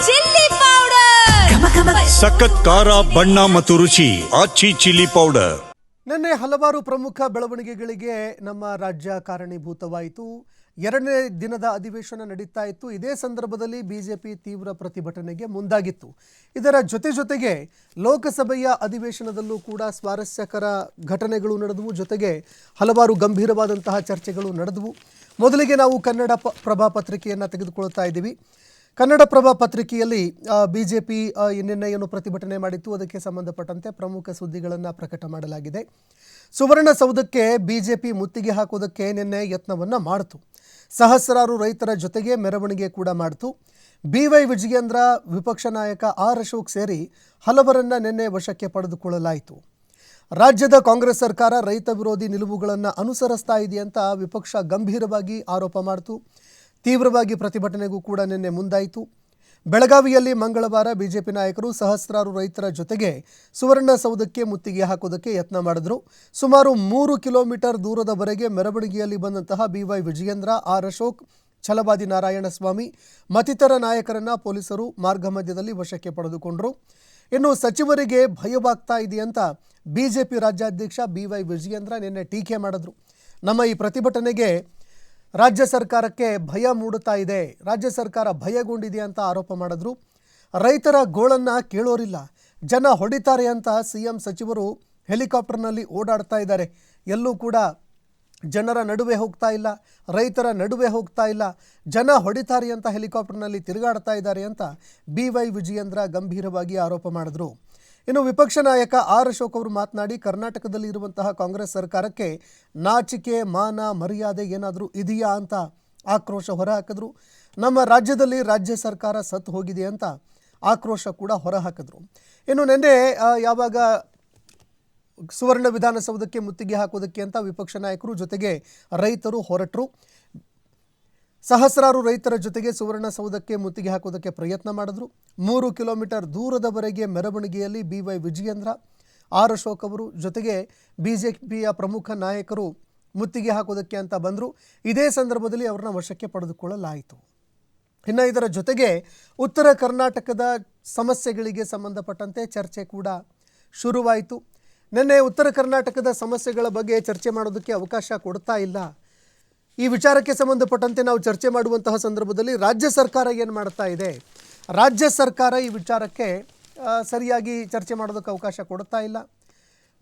Chilli powder, ಸಖತ್ ಖಾರ ಬಣ್ಣ ಮತ್ತು ರುಚಿ ಆಚಿ ಚಿಲ್ಲಿ ಪೌಡರ್. ನಿನ್ನೆ ಹಲವಾರು ಪ್ರಮುಖ ಬೆಳವಣಿಗೆಗಳಿಗೆ ನಮ್ಮ ರಾಜ್ಯ ಕಾರಣೀಭೂತವಾಯಿತು. ಎರಡನೇ ದಿನದ ಅಧಿವೇಶನ ನಡೀತಾ ಇತ್ತು. ಇದೇ ಸಂದರ್ಭದಲ್ಲಿ ಬಿಜೆಪಿ ತೀವ್ರ ಪ್ರತಿಭಟನೆಗೆ ಮುಂದಾಗಿತ್ತು. ಇದರ ಜೊತೆಗೆ ಲೋಕಸಭೆಯ ಅಧಿವೇಶನದಲ್ಲೂ ಕೂಡ ಸ್ವಾರಸ್ಯಕರ ಘಟನೆಗಳು ನಡೆದವು. ಜೊತೆಗೆ ಹಲವಾರು ಗಂಭೀರವಾದಂತಹ ಚರ್ಚೆಗಳು ನಡೆದವು. ಮೊದಲಿಗೆ ನಾವು ಕನ್ನಡ ಪ್ರಭಾ ಪತ್ರಿಕೆಯನ್ನು ತೆಗೆದುಕೊಳ್ತಾ ಇದ್ದೀವಿ. ಕನ್ನಡ ಪ್ರಭಾ ಪತ್ರಿಕೆಯಲ್ಲಿ ಬಿಜೆಪಿ ನಿನ್ನೆ ಏನು ಪ್ರತಿಭಟನೆ ಮಾಡಿತ್ತು ಅದಕ್ಕೆ ಸಂಬಂಧಪಟ್ಟಂತೆ ಪ್ರಮುಖ ಸುದ್ದಿಗಳನ್ನು ಪ್ರಕಟ ಮಾಡಲಾಗಿದೆ. ಸುವರ್ಣಸೌಧಕ್ಕೆ ಬಿಜೆಪಿ ಮುತ್ತಿಗೆ ಹಾಕೋದಕ್ಕೆ ನಿನ್ನೆ ಯತ್ನವನ್ನು ಮಾಡಿತು. ಸಹಸ್ರಾರು ರೈತರ ಜೊತೆಗೆ ಮೆರವಣಿಗೆ ಕೂಡ ಮಾಡಿತು. BY ವಿಜಯೇಂದ್ರ, ವಿಪಕ್ಷ ನಾಯಕ R ಅಶೋಕ್ ಸೇರಿ ಹಲವರನ್ನ ನಿನ್ನೆ ವಶಕ್ಕೆ ಪಡೆದುಕೊಳ್ಳಲಾಯಿತು. ರಾಜ್ಯದ ಕಾಂಗ್ರೆಸ್ ಸರ್ಕಾರ ರೈತ ವಿರೋಧಿ ನಿಲುವುಗಳನ್ನು ಅನುಸರಿಸ್ತಾ ಇದೆ ಅಂತ ವಿಪಕ್ಷ ಗಂಭೀರವಾಗಿ ಆರೋಪ ಮಾಡಿತು. ತೀವ್ರವಾಗಿ ಪ್ರತಿಭಟನೆಗೂ ಕೂಡ ನಿನ್ನೆ ಮುಂದಾಯಿತು. ಬೆಳಗಾವಿಯಲ್ಲಿ ಮಂಗಳವಾರ ಬಿಜೆಪಿ ನಾಯಕರು ಸಹಸ್ರಾರು ರೈತರ ಜೊತೆಗೆ ಸುವರ್ಣಸೌಧಕ್ಕೆ ಮುತ್ತಿಗೆ ಹಾಕೋದಕ್ಕೆ ಯತ್ನ ಮಾಡಿದ್ರು. ಸುಮಾರು 3 ಕಿಲೋಮೀಟರ್ ದೂರದವರೆಗೆ ಮೆರವಣಿಗೆಯಲ್ಲಿ ಬಂದಂತಹ BY ವಿಜಯೇಂದ್ರ, R ಅಶೋಕ್, ಛಲವಾದಿ ನಾರಾಯಣಸ್ವಾಮಿ ಮತ್ತಿತರ ನಾಯಕರನ್ನ ಪೊಲೀಸರು ಮಾರ್ಗ ಮಧ್ಯದಲ್ಲಿ ವಶಕ್ಕೆ ಪಡೆದುಕೊಂಡರು. ಇನ್ನು ಸಚಿವರಿಗೆ ಭಯವಾಗ್ತಾ ಇದೆ ಅಂತ ಬಿಜೆಪಿ ರಾಜ್ಯಾಧ್ಯಕ್ಷ BY ವಿಜಯೇಂದ್ರ ನಿನ್ನೆ ಟೀಕೆ ಮಾಡಿದ್ರು. ನಮ್ಮ ಈ ಪ್ರತಿಭಟನೆಗೆ ರಾಜ್ಯ ಸರ್ಕಾರಕ್ಕೆ ಭಯ ಮೂಡುತ್ತಾ ಇದೆ, ರಾಜ್ಯ ಸರ್ಕಾರ ಭಯಗೊಂಡಿದೆ ಅಂತ ಆರೋಪ ಮಾಡಿದ್ರು. ರೈತರ ಗೋಳನ್ನು ಕೇಳೋರಿಲ್ಲ, ಜನ ಹೊಡಿತಾರೆ ಅಂತ CM ಸಚಿವರು ಹೆಲಿಕಾಪ್ಟರ್ನಲ್ಲಿ ಓಡಾಡ್ತಾ ಇದ್ದಾರೆ. ಎಲ್ಲೂ ಕೂಡ ಜನರ ನಡುವೆ ಹೋಗ್ತಾ ಇಲ್ಲ, ರೈತರ ನಡುವೆ ಹೋಗ್ತಾ ಇಲ್ಲ, ಜನ ಹೊಡಿತಾರೆ ಅಂತ ಹೆಲಿಕಾಪ್ಟರ್ನಲ್ಲಿ ತಿರುಗಾಡ್ತಾ ಇದ್ದಾರೆ ಅಂತ BY ವಿಜಯೇಂದ್ರ ಗಂಭೀರವಾಗಿ ಆರೋಪ ಮಾಡಿದ್ರು. ಇನ್ನು ವಿಪಕ್ಷ ನಾಯಕ R ಅಶೋಕ್ ಅವರು ಮಾತನಾಡಿ ಕರ್ನಾಟಕದಲ್ಲಿ ಇರುವಂತಹ ಕಾಂಗ್ರೆಸ್ ಸರ್ಕಾರಕ್ಕೆ ನಾಚಿಕೆ, ಮಾನ, ಮರ್ಯಾದೆ ಏನಾದರೂ ಇದೆಯಾ ಅಂತ ಆಕ್ರೋಶ ಹೊರಹಾಕಿದ್ರು. ನಮ್ಮ ರಾಜ್ಯದಲ್ಲಿ ರಾಜ್ಯ ಸರ್ಕಾರ ಸತ್ತು ಹೋಗಿದೆ ಅಂತ ಆಕ್ರೋಶ ಕೂಡ ಹೊರಹಾಕಿದ್ರು. ಇನ್ನು ನಿನ್ನೆ ಯಾವಾಗ ಸುವರ್ಣ ವಿಧಾನಸೌಧಕ್ಕೆ ಮುತ್ತಿಗೆ ಹಾಕೋದಕ್ಕೆ ಅಂತ ವಿಪಕ್ಷ ನಾಯಕರು ಜೊತೆಗೆ ರೈತರು ಹೊರಟರು. ಸಹಸ್ರಾರು ರೈತರ ಜೊತೆಗೆ ಸುವರ್ಣಸೌಧಕ್ಕೆ ಮುತ್ತಿಗೆ ಹಾಕೋದಕ್ಕೆ ಪ್ರಯತ್ನ ಮಾಡಿದ್ರು. 3 ಕಿಲೋಮೀಟರ್ ದೂರದವರೆಗೆ ಮೆರವಣಿಗೆಯಲ್ಲಿ BY ವಿಜಯೇಂದ್ರ, R ಅಶೋಕ್ ಅವರು ಜೊತೆಗೆ ಬಿಜೆಪಿಯ ಪ್ರಮುಖ ನಾಯಕರು ಮುತ್ತಿಗೆ ಹಾಕೋದಕ್ಕೆ ಅಂತ ಬಂದರು. ಇದೇ ಸಂದರ್ಭದಲ್ಲಿ ಅವರನ್ನ ವಶಕ್ಕೆ ಪಡೆದುಕೊಳ್ಳಲಾಯಿತು. ಇನ್ನು ಇದರ ಜೊತೆಗೆ ಉತ್ತರ ಕರ್ನಾಟಕದ ಸಮಸ್ಯೆಗಳಿಗೆ ಸಂಬಂಧಪಟ್ಟಂತೆ ಚರ್ಚೆ ಕೂಡ ಶುರುವಾಯಿತು. ನಿನ್ನೆ ಉತ್ತರ ಕರ್ನಾಟಕದ ಸಮಸ್ಯೆಗಳ ಬಗ್ಗೆ ಚರ್ಚೆ ಮಾಡೋದಕ್ಕೆ ಅವಕಾಶ ಕೊಡ್ತಾ ಇಲ್ಲ. ಈ ವಿಚಾರಕ್ಕೆ ಸಂಬಂಧಪಟ್ಟಂತೆ ನಾವು ಚರ್ಚೆ ಮಾಡುವಂತಹ ಸಂದರ್ಭದಲ್ಲಿ ರಾಜ್ಯ ಸರ್ಕಾರ ಏನು ಮಾಡ್ತಾ ಇದೆ, ರಾಜ್ಯ ಸರ್ಕಾರ ಈ ವಿಚಾರಕ್ಕೆ ಸರಿಯಾಗಿ ಚರ್ಚೆ ಮಾಡೋದಕ್ಕೆ ಅವಕಾಶ ಕೊಡ್ತಾ ಇಲ್ಲ,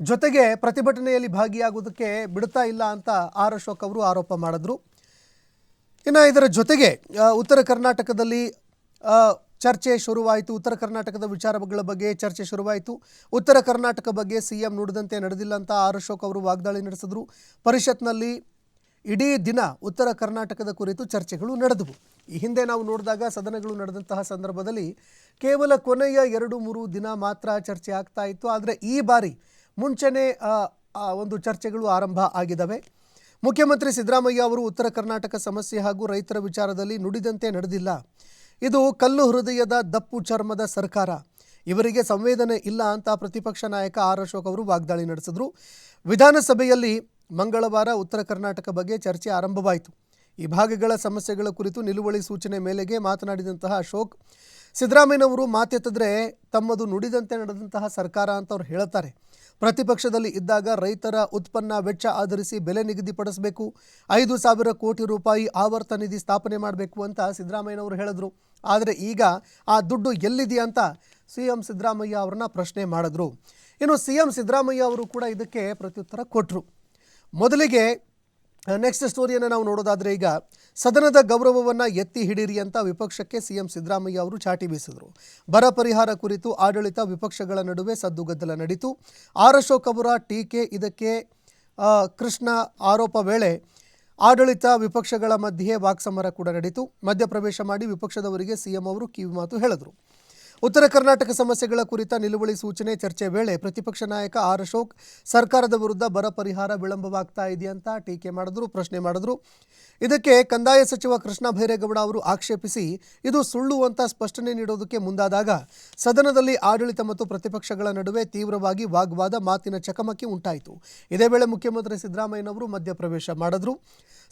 ಜೊತೆಗೆ ಪ್ರತಿಭಟನೆಯಲ್ಲಿ ಭಾಗಿಯಾಗೋದಕ್ಕೆ ಬಿಡ್ತಾ ಇಲ್ಲ ಅಂತ R ಅಶೋಕ್ ಅವರು ಆರೋಪ ಮಾಡಿದ್ರು. ಇನ್ನು ಇದರ ಜೊತೆಗೆ ಉತ್ತರ ಕರ್ನಾಟಕದಲ್ಲಿ ಚರ್ಚೆ ಶುರುವಾಯಿತು. ಉತ್ತರ ಕರ್ನಾಟಕದ ವಿಚಾರಗಳ ಬಗ್ಗೆ ಚರ್ಚೆ ಶುರುವಾಯಿತು. ಉತ್ತರ ಕರ್ನಾಟಕ ಬಗ್ಗೆ CM ನುಡಿದಂತೆ ನಡೆದಿಲ್ಲ ಅಂತ R ಅಶೋಕ್ ಅವರು ವಾಗ್ದಾಳಿ ನಡೆಸಿದ್ರು. ಪರಿಷತ್ನಲ್ಲಿ ಇಡೀ ದಿನ ಉತ್ತರ ಕರ್ನಾಟಕದ ಕುರಿತು ಚರ್ಚೆಗಳು ನಡೆದವು. ಈ ಹಿಂದೆ ನಾವು ನೋಡಿದಾಗ ಸದನಗಳು ನಡೆದಂತಹ ಸಂದರ್ಭದಲ್ಲಿ ಕೇವಲ ಕೊನೆಯ 2-3 ದಿನ ಮಾತ್ರ ಚರ್ಚೆ ಆಗ್ತಾ ಇತ್ತು. ಆದರೆ ಈ ಬಾರಿ ಮುಂಚೆನೇ ಒಂದು ಚರ್ಚೆಗಳು ಆರಂಭ ಆಗಿದ್ದಾವೆ. ಮುಖ್ಯಮಂತ್ರಿ ಸಿದ್ದರಾಮಯ್ಯ ಅವರು ಉತ್ತರ ಕರ್ನಾಟಕ ಸಮಸ್ಯೆ ಹಾಗೂ ರೈತರ ವಿಚಾರದಲ್ಲಿ ನುಡಿದಂತೆ ನಡೆದಿಲ್ಲ. ಇದು ಕಲ್ಲು ಹೃದಯದ ದಪ್ಪು ಚರ್ಮದ ಸರ್ಕಾರ, ಇವರಿಗೆ ಸಂವೇದನೆ ಇಲ್ಲ ಅಂತ ಪ್ರತಿಪಕ್ಷ ನಾಯಕ R ಅಶೋಕ್ ಅವರು ವಾಗ್ದಾಳಿ ನಡೆಸಿದ್ರು. ವಿಧಾನಸಭೆಯಲ್ಲಿ ಮಂಗಳವಾರ ಉತ್ತರ ಕರ್ನಾಟಕ ಬಗ್ಗೆ ಚರ್ಚೆ ಆರಂಭವಾಯಿತು. ಈ ಭಾಗಗಳ ಸಮಸ್ಯೆಗಳ ಕುರಿತು ನಿಲುವಳಿ ಸೂಚನೆ ಮೇಲೆಗೆ ಮಾತನಾಡಿದಂತಹ ಅಶೋಕ್, ಸಿದ್ದರಾಮಯ್ಯನವರು ಮಾತೆತ್ತಿದ್ರೆ ತಮ್ಮದು ನುಡಿದಂತೆ ನಡೆದಂತಹ ಸರ್ಕಾರ ಅಂತ ಅವ್ರು ಹೇಳ್ತಾರೆ. ಪ್ರತಿಪಕ್ಷದಲ್ಲಿ ಇದ್ದಾಗ ರೈತರ ಉತ್ಪನ್ನ ವೆಚ್ಚ ಆಧರಿಸಿ ಬೆಲೆ ನಿಗದಿಪಡಿಸಬೇಕು, 5,000 ಕೋಟಿ ರೂಪಾಯಿ ಆವರ್ತ ನಿಧಿ ಸ್ಥಾಪನೆ ಮಾಡಬೇಕು ಅಂತ ಸಿದ್ದರಾಮಯ್ಯನವರು ಹೇಳಿದ್ರು. ಆದರೆ ಈಗ ಆ ದುಡ್ಡು ಎಲ್ಲಿದೆ ಅಂತ CM ಸಿದ್ದರಾಮಯ್ಯ ಅವ್ರನ್ನ ಪ್ರಶ್ನೆ ಮಾಡಿದ್ರು. ಇನ್ನು CM ಸಿದ್ದರಾಮಯ್ಯ ಅವರು ಕೂಡ ಇದಕ್ಕೆ ಪ್ರತ್ಯುತ್ತರ ಕೊಟ್ಟರು. ಮೊದಲಿಗೆ ನೆಕ್ಸ್ಟ್ ಸ್ಟೋರಿಯನ್ನು ನಾವು ನೋಡೋದಾದರೆ, ಈಗ ಸದನದ ಗೌರವವನ್ನು ಎತ್ತಿ ಹಿಡೀರಿ ಅಂತ ವಿಪಕ್ಷಕ್ಕೆ CM ಸಿದ್ದರಾಮಯ್ಯ ಅವರು ಚಾಟಿ ಬೀಸಿದರು. ಬರ ಪರಿಹಾರ ಕುರಿತು ಆಡಳಿತ ವಿಪಕ್ಷಗಳ ನಡುವೆ ಸದ್ದುಗದ್ದಲ ನಡೀತು. R ಅಶೋಕ್ ಅವರ ಟೀಕೆ, ಇದಕ್ಕೆ ಕೃಷ್ಣ ಆರೋಪ ವೇಳೆ ಆಡಳಿತ ವಿಪಕ್ಷಗಳ ಮಧ್ಯೆ ವಾಕ್ಸಮರ ಕೂಡ ನಡೀತು. ಮಧ್ಯಪ್ರವೇಶ ಮಾಡಿ ವಿಪಕ್ಷದವರಿಗೆ CM ಅವರು ಕಿವಿಮಾತು ಹೇಳಿದರು. ಉತ್ತರ ಕರ್ನಾಟಕ ಸಮಸ್ಯೆಗಳ ಕುರಿತ ನಿಲುವಳಿ ಸೂಚನೆ ಚರ್ಚೆ ವೇಳೆ ಪ್ರತಿಪಕ್ಷ ನಾಯಕ ಆರ್ ಅಶೋಕ್ ಸರ್ಕಾರದ ವಿರುದ್ಧ ಬರ ಪರಿಹಾರ ವಿಳಂಬವಾಗ್ತಾ ಇದೆಯಂತ ಟೀಕೆ ಮಾಡಿದ್ರು, ಪ್ರಶ್ನೆ ಮಾಡಿದ್ರು. ಇದಕ್ಕೆ ಕಂದಾಯ ಸಚಿವ ಕೃಷ್ಣ ಭೈರೇಗೌಡ ಅವರು ಆಕ್ಷೇಪಿಸಿ ಇದು ಸುಳ್ಳು ಅಂತ ಸ್ಪಷ್ಟನೆ ನೀಡೋದಕ್ಕೆ ಮುಂದಾದಾಗ ಸದನದಲ್ಲಿ ಆಡಳಿತ ಮತ್ತು ಪ್ರತಿಪಕ್ಷಗಳ ನಡುವೆ ತೀವ್ರವಾಗಿ ವಾಗ್ವಾದ, ಮಾತಿನ ಚಕಮಕಿ ಉಂಟಾಯಿತು. ಇದೇ ವೇಳೆ ಮುಖ್ಯಮಂತ್ರಿ ಸಿದ್ದರಾಮಯ್ಯನವರು ಮಧ್ಯಪ್ರವೇಶ ಮಾಡಿದ್ರು.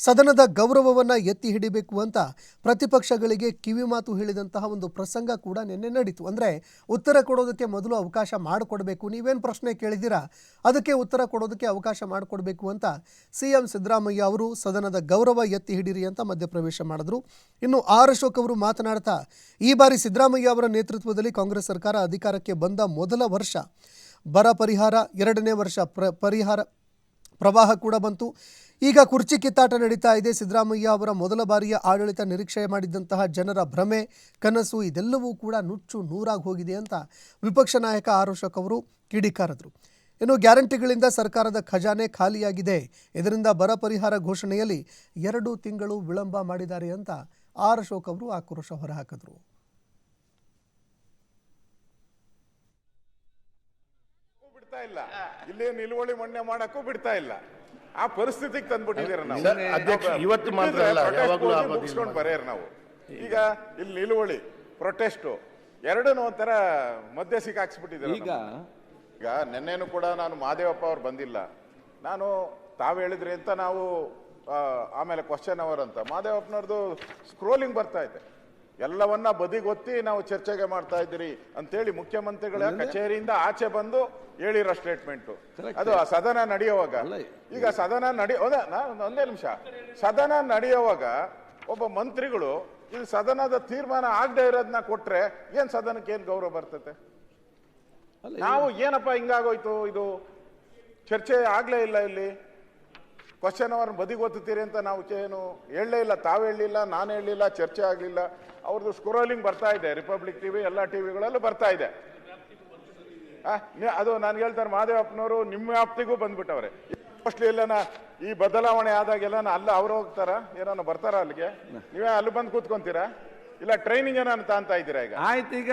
ಸದನದ ಗೌರವವನ್ನು ಎತ್ತಿ ಹಿಡಿಬೇಕು ಅಂತ ಪ್ರತಿಪಕ್ಷಗಳಿಗೆ ಕಿವಿಮಾತು ಹೇಳಿದಂತಹ ಒಂದು ಪ್ರಸಂಗ ಕೂಡ ನಿನ್ನೆ ನಡೀತು. ಅಂದರೆ ಉತ್ತರ ಕೊಡೋದಕ್ಕೆ ಮೊದಲು ಅವಕಾಶ ಮಾಡಿಕೊಡ್ಬೇಕು, ನೀವೇನು ಪ್ರಶ್ನೆ ಕೇಳಿದ್ದೀರಾ ಅದಕ್ಕೆ ಉತ್ತರ ಕೊಡೋದಕ್ಕೆ ಅವಕಾಶ ಮಾಡಿಕೊಡ್ಬೇಕು ಅಂತ ಸಿಎಂ ಸಿದ್ದರಾಮಯ್ಯ ಅವರು ಸದನದ ಗೌರವ ಎತ್ತಿ ಹಿಡಿರಿ ಅಂತ ಮಧ್ಯಪ್ರವೇಶ ಮಾಡಿದ್ರು. ಇನ್ನು ಆರ್ ಅಶೋಕ್ ಅವರು ಮಾತನಾಡ್ತಾ, ಈ ಬಾರಿ ಸಿದ್ದರಾಮಯ್ಯ ಅವರ ನೇತೃತ್ವದಲ್ಲಿ ಕಾಂಗ್ರೆಸ್ ಸರ್ಕಾರ ಅಧಿಕಾರಕ್ಕೆ ಬಂದ ಮೊದಲ ವರ್ಷ ಬರ ಪರಿಹಾರ, ಎರಡನೇ ವರ್ಷ ಪ್ರವಾಹ ಕೂಡ ಬಂತು. ಈಗ ಕುರ್ಚಿ ಕಿತ್ತಾಟ ನಡೀತಾ ಇದೆ. ಸಿದ್ದರಾಮಯ್ಯ ಅವರ ಮೊದಲ ಬಾರಿಯ ಆಡಳಿತ ನಿರೀಕ್ಷೆ ಮಾಡಿದಂತಹ ಜನರ ಭ್ರಮೆ, ಕನಸು ಇದೆಲ್ಲವೂ ಕೂಡ ನುಚ್ಚು ನೂರಾಗಿ ಹೋಗಿದೆ ಅಂತ ವಿಪಕ್ಷ ನಾಯಕ ಆರ್ ಅಶೋಕ್ ಅವರು ಕಿಡಿಕಾರದರು. ಇನ್ನು ಗ್ಯಾರಂಟಿಗಳಿಂದ ಸರ್ಕಾರದ ಖಜಾನೆ ಖಾಲಿಯಾಗಿದೆ, ಇದರಿಂದ ಬರ ಪರಿಹಾರ ಘೋಷಣೆಯಲ್ಲಿ 2 ತಿಂಗಳು ವಿಳಂಬ ಮಾಡಿದ್ದಾರೆ ಅಂತ ಆರ್ ಅಶೋಕ್ ಅವರು ಆಕ್ರೋಶ ಹೊರಹಾಕಿದ್ರು. ಇಲ್ಲಿ ನಿಲುವಳಿ ಮಣ್ಣೆ ಮಾಡಕ್ಕೂ ಬಿಡ್ತಾ ಇಲ್ಲ. ಆ ಪರಿಸ್ಥಿತಿಗೆ ತಂದ್ಬಿಟ್ಟಿದ್ದೀರ ನಾವು. ಇವತ್ತು ಮಾತ್ರ ಮುಗಿಸ್ಕೊಂಡು ಬರೆಯರ್ ನಾವು. ಈಗ ಇಲ್ಲಿ ನಿಲುವಳಿ, ಪ್ರೊಟೆಸ್ಟ್ ಎರಡನ್ನೂ ಒಂಥರ ಮಧ್ಯೆ ಸಿಕ್ಕಾಕ್ಸ್ಬಿಟ್ಟಿದ್ದೀರ. ಈಗ ನಿನ್ನೆನೂ ಕೂಡ ನಾನು ಮಾದೇವಪ್ಪ ಅವ್ರು ಬಂದಿಲ್ಲ, ನಾನು ತಾವು ಹೇಳಿದ್ರಿ ಅಂತ ನಾವು ಆಮೇಲೆ ಕ್ವಶನ್ ಅವರ್ ಅಂತ ಮಾದೇವಪ್ಪನವ್ರದ್ದು ಸ್ಕ್ರೋಲಿಂಗ್ ಬರ್ತಾ ಇದೆ. ಎಲ್ಲವನ್ನ ಬದಿಗೊತ್ತಿ ನಾವು ಚರ್ಚೆಗೆ ಮಾಡ್ತಾ ಇದ್ದೀರಿ ಅಂತೇಳಿ ಮುಖ್ಯಮಂತ್ರಿಗಳ ಕಚೇರಿಯಿಂದ ಆಚೆ ಬಂದು ಹೇಳಿರೋ ಸ್ಟೇಟ್ಮೆಂಟು ಅದು ಸದನ ನಡೆಯುವಾಗ. ಈಗ ಸದನ ಒಂದೇ ನಿಮಿಷ, ಸದನ ನಡೆಯುವಾಗ ಒಬ್ಬ ಮಂತ್ರಿಗಳು ಇದು ಸದನದ ತೀರ್ಮಾನ ಆಗದೆ ಇರೋದನ್ನ ಕೊಟ್ರೆ ಏನ್ ಸದನಕ್ಕೆ ಏನ್ ಗೌರವ ಬರ್ತತೆ? ನಾವು ಏನಪ್ಪ ಹಿಂಗಾಗೋಯ್ತು, ಇದು ಚರ್ಚೆ ಆಗ್ಲೇ ಇಲ್ಲ, ಇಲ್ಲಿ ಕ್ವಶನ್ ಅವರ್ ಬದಿಗೊತ್ತೀರಿ ಅಂತ ನಾವು ಏನು ಹೇಳಲೇ ಇಲ್ಲ, ತಾವು ಹೇಳಲಿಲ್ಲ, ನಾನು ಹೇಳಲಿಲ್ಲ, ಚರ್ಚೆ ಆಗಲಿಲ್ಲ. ಅವ್ರದ್ದು ಸ್ಕ್ರೋಲಿಂಗ್ ಬರ್ತಾ ಇದೆ, ರಿಪಬ್ಲಿಕ್ ಟಿವಿ ಎಲ್ಲ ಟಿವಿಗಳಲ್ಲೂ ಬರ್ತಾ ಇದೆ. ಅದು ನಾನು ಹೇಳ್ತಾರೆ ಮಾದೇವಪ್ಪನವರು ನಿಮ್ಮ ವ್ಯಾಪ್ತಿಗೂ ಬಂದ್ಬಿಟ್ಟವ್ರೆ. ಮೋಸ್ಟ್ಲಿ ಎಲ್ಲನ ಈ ಬದಲಾವಣೆ ಆದಾಗೆಲ್ಲ ಅಲ್ಲ ಅವ್ರು ಹೋಗ್ತಾರ, ಏನಾನ ಬರ್ತಾರ ಅಲ್ಲಿಗೆ, ನೀವೇ ಅಲ್ಲಿ ಬಂದು ಕೂತ್ಕೊಂತೀರಾ? ಇಲ್ಲ ಟ್ರೈನಿಂಗ್ ಏನಾನ ತಾಂತ ಇದ್ದೀರಾ? ಈಗ ಆಯ್ತು, ಈಗ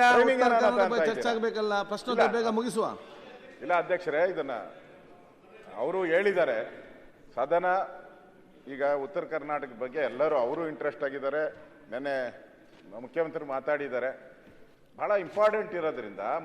ಚರ್ಚೆ ಆಗ್ಬೇಕಲ್ಲ, ಪ್ರಶ್ನೆ ಬೇಗ ಮುಗಿಸುವ. ಇಲ್ಲ ಅಧ್ಯಕ್ಷರೇ, ಇದನ್ನ ಅವರು ಹೇಳಿದ್ದಾರೆ. ಸದನ ಈಗ ಉತ್ತರ ಕರ್ನಾಟಕದ ಬಗ್ಗೆ ಎಲ್ಲರೂ ಅವರು ಇಂಟ್ರೆಸ್ಟ್ ಆಗಿದ್ದಾರೆ. ನೆನ್ನೆ ಮುಖ್ಯಮಂತ್ರಿ ಮಾತಾಡಿದ್ದಾರೆ, ಬಹಳ ಇಂಪಾರ್ಟೆಂಟ್ ಇರೋದ್ರಿಂದ